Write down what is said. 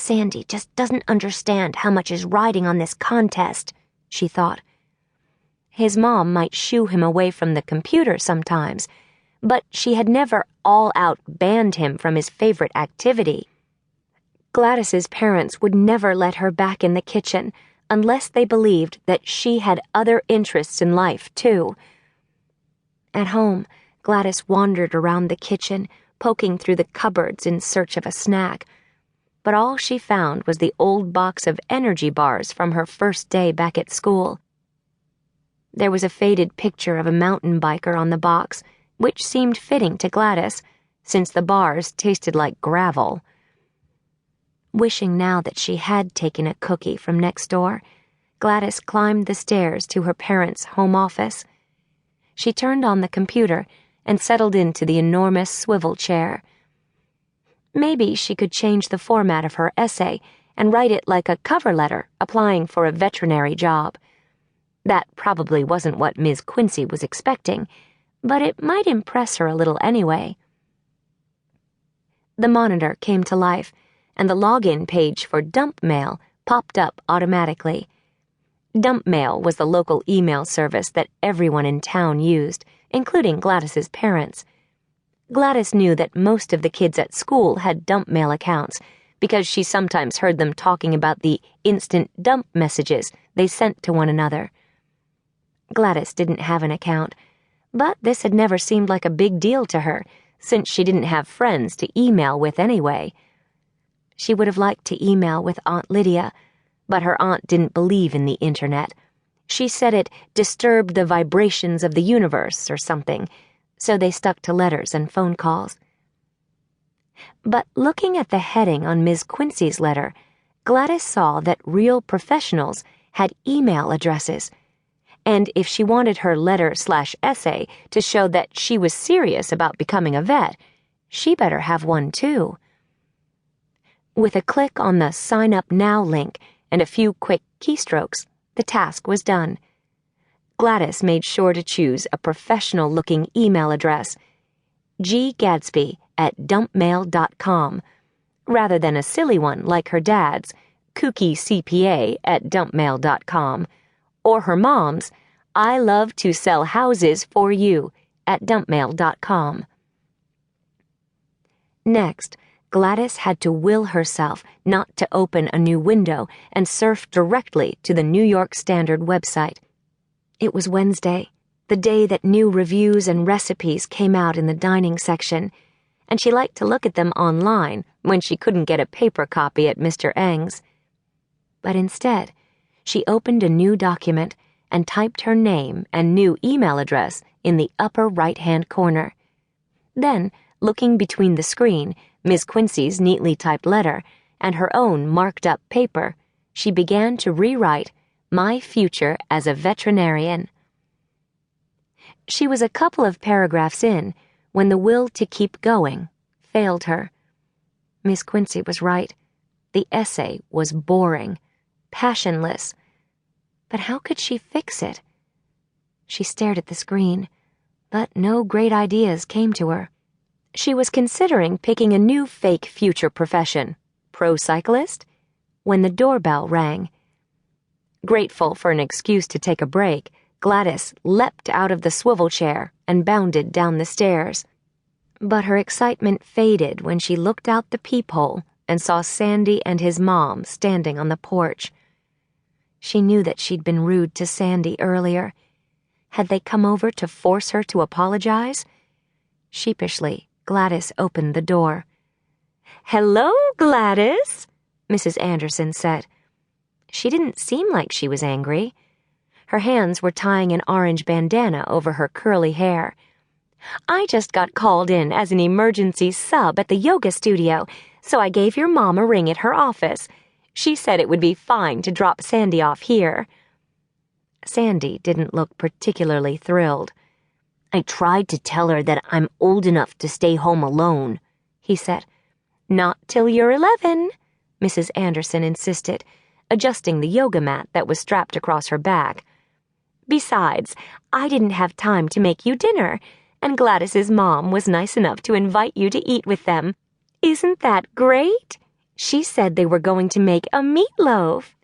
Sandy just doesn't understand how much is riding on this contest, she thought. His mom might shoo him away from the computer sometimes, but she had never all-out banned him from his favorite activity. Gladys's parents would never let her back in the kitchen unless they believed that she had other interests in life, too. At home, Gladys wandered around the kitchen, poking through the cupboards in search of a snack, but all she found was the old box of energy bars from her first day back at school. There was a faded picture of a mountain biker on the box, which seemed fitting to Gladys, since the bars tasted like gravel. Wishing now that she had taken a cookie from next door, Gladys climbed the stairs to her parents' home office. She turned on the computer and settled into the enormous swivel chair. Maybe she could change the format of her essay and write it like a cover letter applying for a veterinary job. That probably wasn't what Ms. Quincy was expecting, but it might impress her a little anyway. The monitor came to life, and the login page for Dump Mail popped up automatically. Dump Mail was the local email service that everyone in town used, including Gladys's parents. Gladys knew that most of the kids at school had Dump Mail accounts because she sometimes heard them talking about the instant dump messages they sent to one another. Gladys didn't have an account, but this had never seemed like a big deal to her, since she didn't have friends to email with anyway. She would have liked to email with Aunt Lydia, but her aunt didn't believe in the internet. She said it disturbed the vibrations of the universe or something, so they stuck to letters and phone calls. But looking at the heading on Ms. Quincy's letter, Gladys saw that real professionals had email addresses, and if she wanted her letter/essay to show that she was serious about becoming a vet, she better have one too. With a click on the Sign Up Now link and a few quick keystrokes, the task was done. Gladys made sure to choose a professional-looking email address, ggadsby@dumpmail.com, rather than a silly one like her dad's, kookieCPA@dumpmail.com, or her mom's, I love to sell houses for you @dumpmail.com. Next, Gladys had to will herself not to open a new window and surf directly to the New York Standard website. It was Wednesday, the day that new reviews and recipes came out in the dining section, and she liked to look at them online when she couldn't get a paper copy at Mr. Eng's. But instead, she opened a new document and typed her name and new email address in the upper right-hand corner. Then, looking between the screen, Ms. Quincy's neatly typed letter, and her own marked-up paper, she began to rewrite My Future as a Veterinarian. She was a couple of paragraphs in when the will to keep going failed her. Miss Quincy was right. The essay was boring, passionless. But how could she fix it? She stared at the screen, but no great ideas came to her. She was considering picking a new fake future profession, pro cyclist, when the doorbell rang. Grateful for an excuse to take a break, Gladys leapt out of the swivel chair and bounded down the stairs. But her excitement faded when she looked out the peephole and saw Sandy and his mom standing on the porch. She knew that she'd been rude to Sandy earlier. Had they come over to force her to apologize? Sheepishly, Gladys opened the door. "Hello, Gladys," Mrs. Anderson said. She didn't seem like she was angry. Her hands were tying an orange bandana over her curly hair. "I just got called in as an emergency sub at the yoga studio, so I gave your mom a ring at her office. She said it would be fine to drop Sandy off here." Sandy didn't look particularly thrilled. "I tried to tell her that I'm old enough to stay home alone," he said. "Not till you're 11, Mrs. Anderson insisted, adjusting the yoga mat that was strapped across her back. "Besides, I didn't have time to make you dinner, and Gladys's mom was nice enough to invite you to eat with them. Isn't that great?" She said they were going to make a meatloaf.